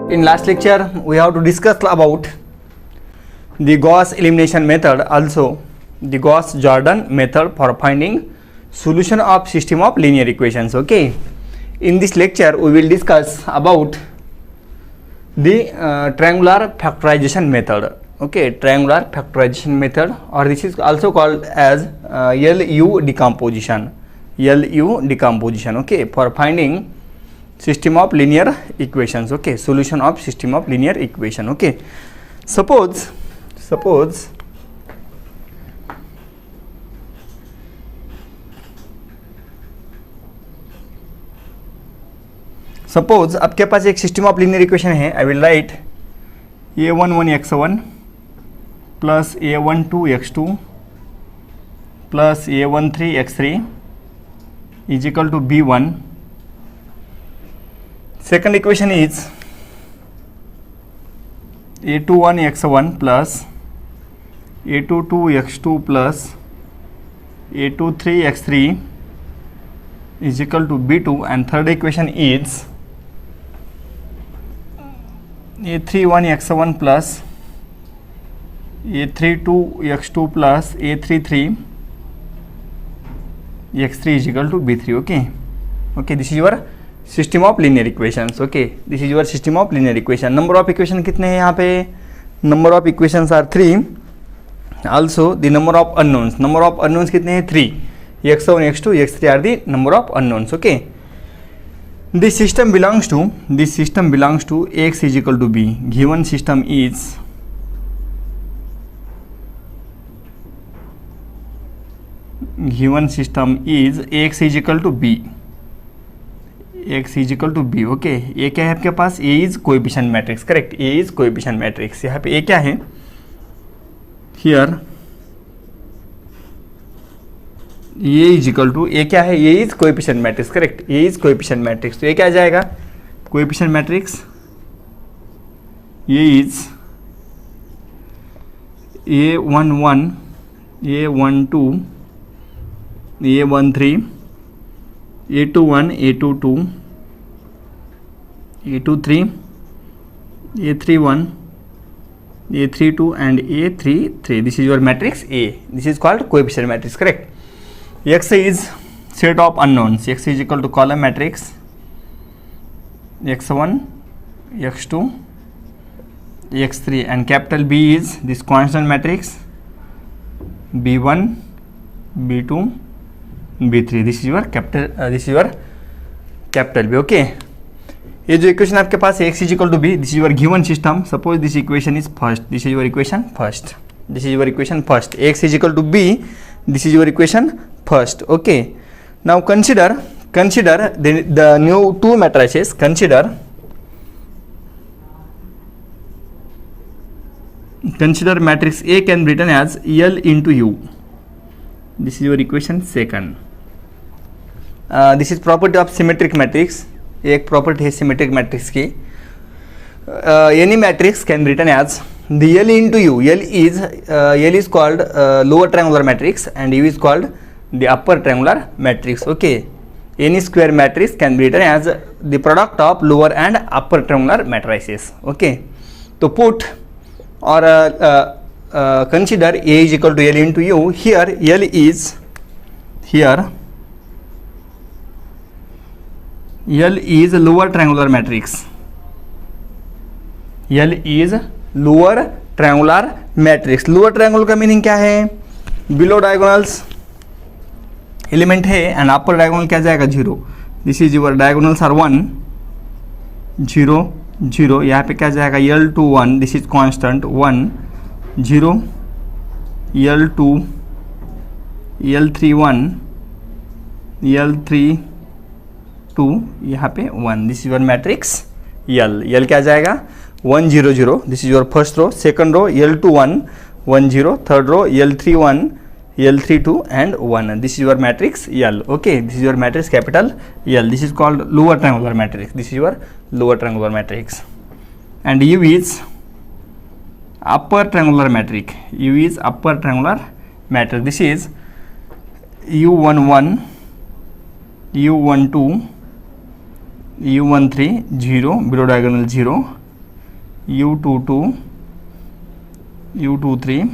In last lecture, we have to discuss about the Gauss elimination method, also the Gauss-Jordan method for finding solution of system of linear equations. Okay. In this lecture, we will discuss about the triangular factorization method. Okay, triangular factorization method, or this is also called as LU decomposition. LU decomposition. Okay, for finding system of linear equations. Okay, solution of system of linear equation. Okay, suppose आपके पास एक system of linear equation है. I will write a11x1 plus a12x2 plus a13x3 is equal to b1. Second equation is a21x1 plus a22x2 plus a23x3 is equal to b2, and third equation is a31x1 plus a32x2 plus a33x3 is equal to b3. Okay, this is your system of linear equations. Okay, this is your system of linear equation. Number of equation कितने हैं यहाँ पे? Number of equations are 3. Also the number of unknowns. Number of unknowns कितने हैं? 3. x1, x2, x3 are the number of unknowns. Okay, this system belongs to x is equal to b. Given system is x is equal to b. x is equal to b. Okay, ये क्या है आपके पास? a is coefficient matrix. Correct, a is coefficient matrix. यहाँ पे a क्या है? Here a is equal to, a क्या है? a is coefficient matrix. Correct, a is coefficient matrix. तो ये क्या आ जाएगा? Coefficient matrix a is a11, a12, a13, a21, a22, a23, a31, a32 and a33. This is your matrix A. This is called coefficient matrix. Correct. X is set of unknowns. X is equal to column matrix x1, x2, x3, and capital B is this constant matrix b1, b2, b3. This is your capital B. Okay, ये जो equation आपके पास है x is equal to b, this is your given system. Suppose this equation is first. This is your equation first. This is your equation first. x is equal to b. This is your equation first. Okay, now consider the new two matrices. Consider matrix A can be written as L into U. This is your equation second. This is property of symmetric matrix. एक property है symmetric matrix की. Any matrix can be written as the L into U. L is called lower triangular matrix and U is called the upper triangular matrix. Okay, any square matrix can be written as the product of lower and upper triangular matrices. Okay, to put or consider A is equal to L into U. Here L is lower triangular matrix. L is lower triangular matrix. Lower triangle का meaning क्या है? Below diagonals element है and upper diagonal क्या जाएगा? 0. This is your diagonals are 1, 0, 0. यहाँ पे क्या जाएगा? L2 1. This is constant 1, 0, L2, L3 1, L3 2, यहाँ पे 1. This is your matrix L. L क्या जाएगा? 1 0 0. This is your first row. Second row L2 1 1 0. Third row L3 1 L3 2 and 1. This is your matrix L. Okay, this is your matrix capital L. This is called lower triangular matrix. This is your lower triangular matrix. And U is upper triangular matrix. U is upper triangular matrix. This is U11, U12, U13 0, below diagonal 0, U22, U23,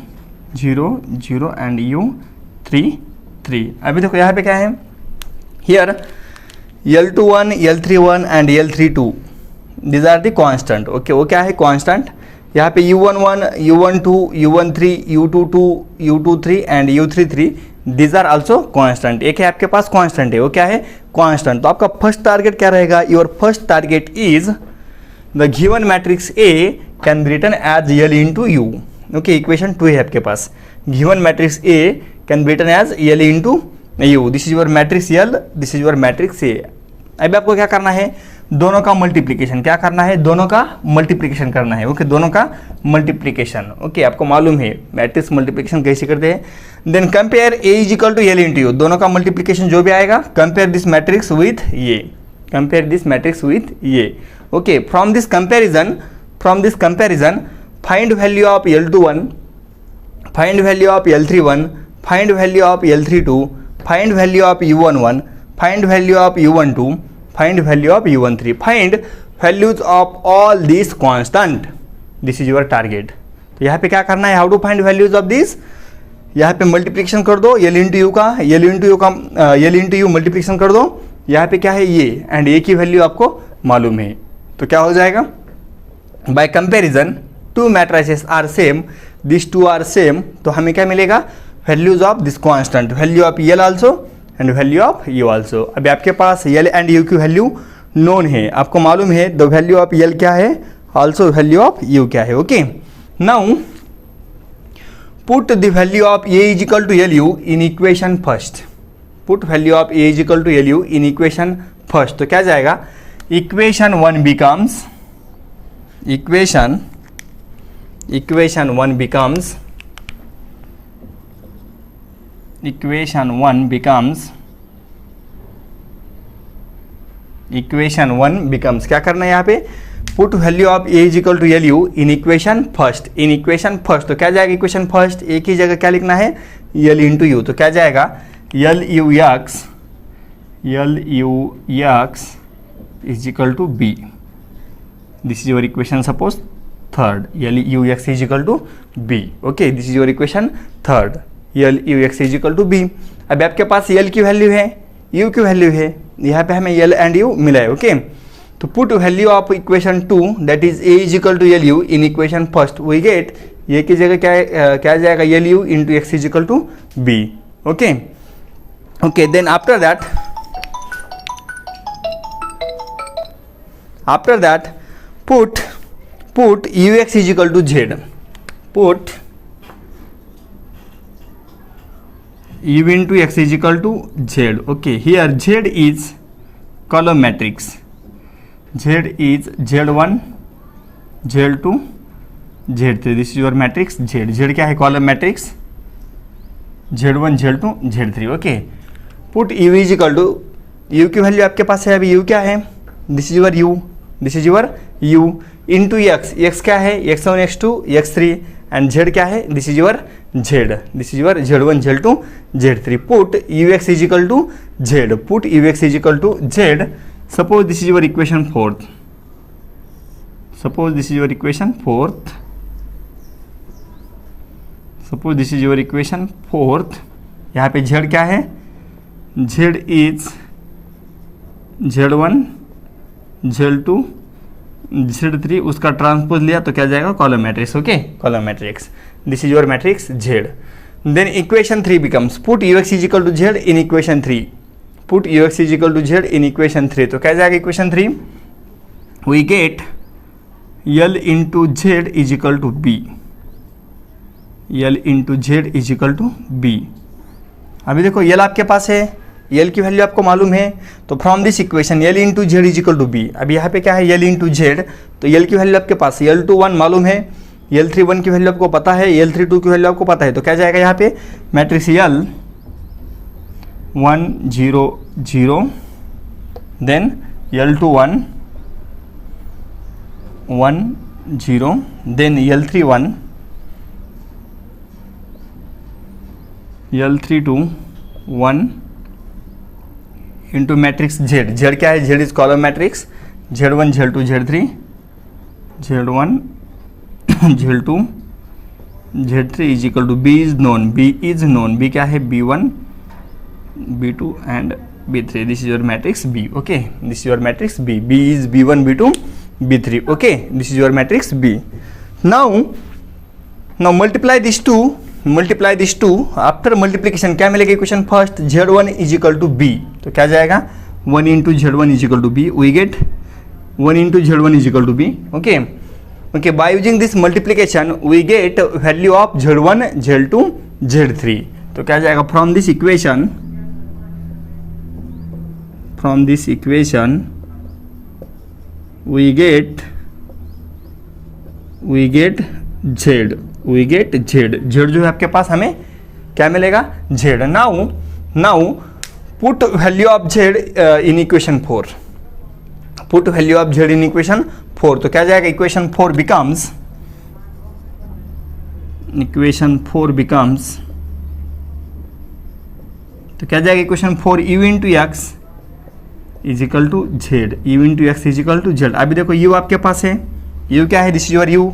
0, 0 and U33। अभी देखो यहाँ पे क्या है, here L21, L31 and L32 these are the constant. Okay, वो क्या है constant. यहाँ पे U11, U12, U13, U22, U23 and U33 these are also constant. एक है आपके पास कांस्टेंट है, वो क्या है कांस्टेंट। तो आपका फर्स्ट टारगेट क्या रहेगा, your first target is the given matrix A can be written as L into U। Okay, equation 2 है आपके पास, given matrix A can be written as L into U। This is your matrix L, this is your matrix A। अभी आपको क्या करना है, दोनों का मल्टीप्लिकेशन। क्या करना है, दोनों का मल्टीप्लिकेशन करना है। ओके, दोनों का मल्टीप्लिकेशन। ओके, आपको मालूम है मैट्रिक्स मल्टीप्लिकेशन कैसे करते हैं। Then compare A is equal to L into U। दोनों का मल्टीप्लिकेशन जो भी आएगा, कंपेयर दिस मैट्रिक्स विथ ये, कंपेयर दिस मैट्रिक्स विथ ये। Okay, from this comparison find value of L21, find value of L31, find value of L32, find value of U11, find value of U12, find value of U13, find values of all this constant. This is your target. तो यहाँ पे क्या करना है, how to find values of this, यहाँ पे multiplication कर दो L इंटू यू का, L इंटू यू मल्टीप्लिकेशन कर दो। यहाँ पे क्या है ये, एंड ए की वैल्यू आपको मालूम है, तो क्या हो जाएगा, by comparison two matrices are same, this two are same, तो हमें क्या मिलेगा, values of this constant, value of L also and value of U also. अभी आपके पास L एंड U की वैल्यू नोन है, आपको मालूम है द वैल्यू ऑफ L क्या है, आल्सो वैल्यू ऑफ U क्या है। ओके, now put the value of A is equal to LU in equation first. Put value of A is equal to LU in equation first, तो क्या जाएगा, equation 1 becomes, equation 1 becomes, equation 1 becomes क्या करना है यहाँ पे, put value of A is equal to LU in equation first, in equation first. तो क्या जाएगा इक्वेशन फर्स्ट, एक ही जगह क्या लिखना है, L इंटू यू। तो क्या जाएगा, LUX is equal to B। This is your equation suppose third, LUX is equal to B। Okay, this is your equation third, LUX is equal to B। अब आपके पास L की value है, U की value है, यहाँ पे हमें L एंड U मिला है। ओके, तो put value of equation 2 that is A is equal to LU in equation first, we get ये की जगह क्या जाएगा, LU into X is equal to B। Okay, okay, then after that put UX is equal to Z. Put U into X is equal to Z. Okay, here Z is column matrix. Z is Z1, Z2, Z3. This is your matrix Z. Z क्या है, column matrix Z1, Z2, Z3. Okay, put U is equal to, U की value आपके पास है, अभी U क्या है, this is your U, this is your U into X, X क्या है, X1, X2, X3 and Z क्या है, this is your Z, this is your Z1, Z2, Z3। Put UX is equal to Z, put UX is equal to Z। Suppose this is your equation fourth, suppose this is your equation fourth, suppose this is your equation fourth. यहाँ पे Z क्या है, Z is Z1, Z2, Z3, उसका transpose लिया तो क्या जाएगा, column matrix. Okay, column matrix, this is your matrix Z। Then equation 3 becomes, put UX is equal to Z in equation 3, put UX is equal to Z in equation 3, तो क्या जाएगा equation 3, we get L into Z is equal to B, L into Z is equal to B। अभी देखो L आपके पास है, L की value आपको मालूम है, तो from this equation L into Z is equal to B। अभी यहाँ पे क्या है, L इंटू Z, तो L की वैल्यू आपके पास L21 मालूम है, L31 की वैल्यू आपको पता है, L32 की वैल्यू आपको पता है, तो क्या जाएगा यहाँ पे matrix L 1 0 0, then L21 1 0, then L31 1 into matrix Z। Z क्या है, Z is column matrix Z1, Z2, Z3, Z1, Z two Z three is equal to B is known, B is known, B क्या है B1 B2 and B3. This is your matrix B. Okay, this is your matrix B. B is B1 B2 B3. Okay, this is your matrix B. now multiply these two. After multiplication क्या मिलेगा equation first, Z1 is equal to B. तो क्या जाएगा 1 into Z1 is equal to B. We get 1 into Z1 is equal to B. Okay, by using this multiplication we get value of Z1 Z2 Z3. तो क्या जाएगा from this equation we get Z. Z जो है आपके पास हमें क्या मिलेगा Z. Now put value of Z in equation 4. Put value of Z in equation 4. तो क्या जाएगा इक्वेशन 4 बिकम्स तो क्या जाएगा equation 4 u into X is equal to Z. u into X is equal to Z. अभी देखो u आपके पास है, u क्या है, this is your u.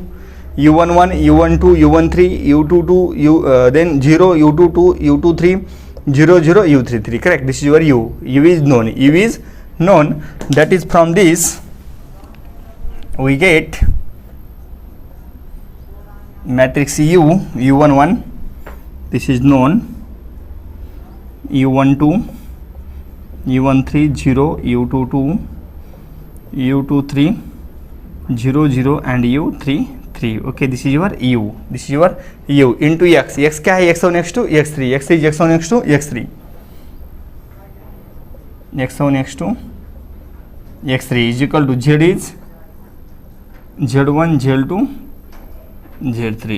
u11 u12 u13 u22 then 0 u22 u23 0 0 u33. Correct, this is your u. u is known. That is from this we get matrix u11 this is known, u12 u13 0 u22 u23 0 0 and u33. okay, this is your u into x क्या है, x1 x2 x3, x is x1 x2 x3 x1 x2 x3 is equal to z is z1 z2 z3.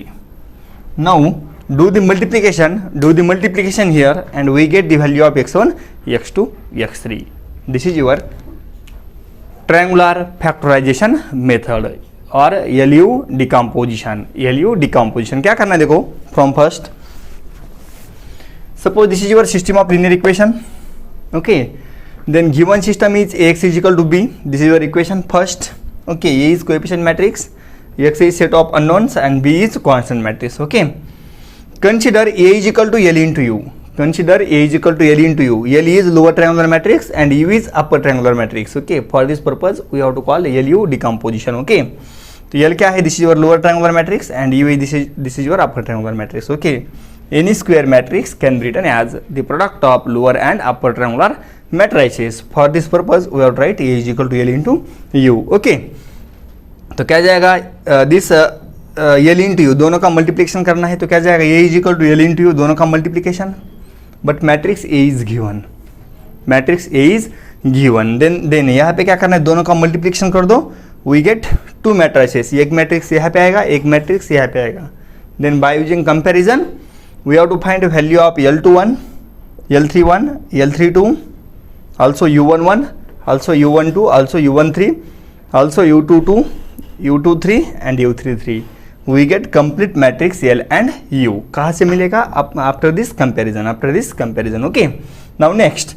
now do the multiplication here and we get the value of x1 x2 x3. this is your triangular factorization method और LU decomposition. क्या करना है देखो, from first suppose this is your system of linear equation. okay, then given system is Ax is equal to B. this is your equation first. okay, A is coefficient matrix, X is set of unknowns and B is constant matrix. okay, consider A is equal to L into U. L is lower triangular matrix and U is upper triangular matrix. okay, for this purpose we have to call LU decomposition. okay, तो L क्या है, this is your lower triangular matrix and U is this is your upper triangular matrix. okay, any square matrix can be written as the product of lower and upper triangular matrices. for this purpose we have to write A is equal to L into U. okay, तो क्या जाएगा this L into U दोनों का multiplication करना है. तो क्या जाएगा A is equal to L into U दोनों का multiplication, but matrix A is given. देन यहाँ पे क्या करना है, दोनों का मल्टीप्लिकेशन कर दो. वी गेट टू मैट्रिसेस, एक मैट्रिक्स यहाँ पे आएगा, एक मैट्रिक्स यहाँ पे आएगा. Then by using comparison we have to find value of L21 L31 L32 also U11 also U12 also U13 also U22 U23 and U33. we get complete matrix L and U. कहाँ से मिलेगा, after this comparison. okay, now next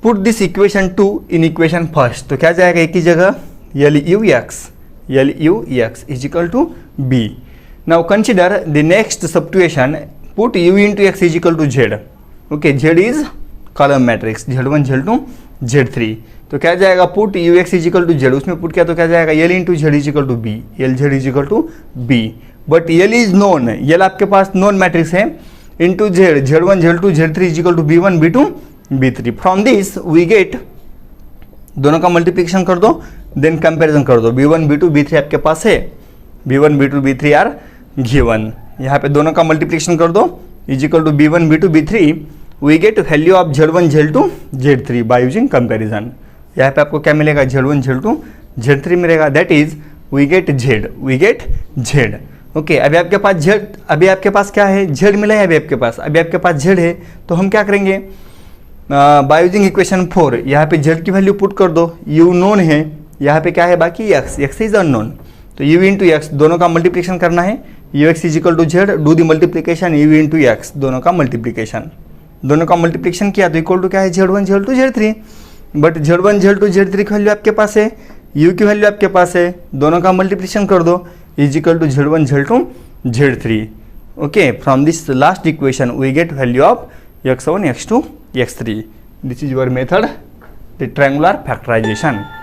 put this equation 2 in equation first. तो क्या जाएगा एक ही जगह, LU x is equal to B. now consider the next substitution. put U into x is equal to Z. okay, Z is column matrix Z1 Z2 Z3. तो क्या जाएगा put U X is equal to Z, उसमें put किया तो क्या जाएगा L into Z is equal to B. L Z is equal to B, but L is known, L आपके पास नोन मैट्रिक्स है. Into Z, Z1 Z2 Z3 is equal to B1 B2 B3. From this we get, दोनों का multiplication कर दो then comparison कर दो. B1 B2 B3 आपके पास है, B1 B2 B3 are given. यहाँ पे दोनों का मल्टीप्लिकेशन कर दो is equal to B1 B2 B3. We get value of Z1 Z2 Z3 by using comparison. यहाँ पे आपको क्या मिलेगा, Z1 Z2 Z3 मिलेगा. That is we get Z. Okay, अभी आपके पास Z, अभी आपके पास क्या है, Z मिला है. अभी आपके पास Z है. तो हम क्या करेंगे, बाय यूजिंग इक्वेशन 4 यहाँ पे Z की वैल्यू पुट कर दो. U नोन है, यहाँ पे क्या है बाकी x इज अननोन. तो U इंटू एक्स दोनों का मल्टीप्लिकेशन करना है. UX is equal to Z, do the multiplication U into X दोनों का मल्टीप्लिकेशन किया तो इक्वल टू क्या है, Z1 Z2 Z3. But Z1 Z2 Z3 की वैल्यू आपके पास है, U की वैल्यू आपके पास है, दोनों का मल्टीप्लिकेशन कर दो. is equal to Z1, Z2, Z3. Okay, from this last equation we get value of x1, x2, x3. This is your method, the triangular factorization.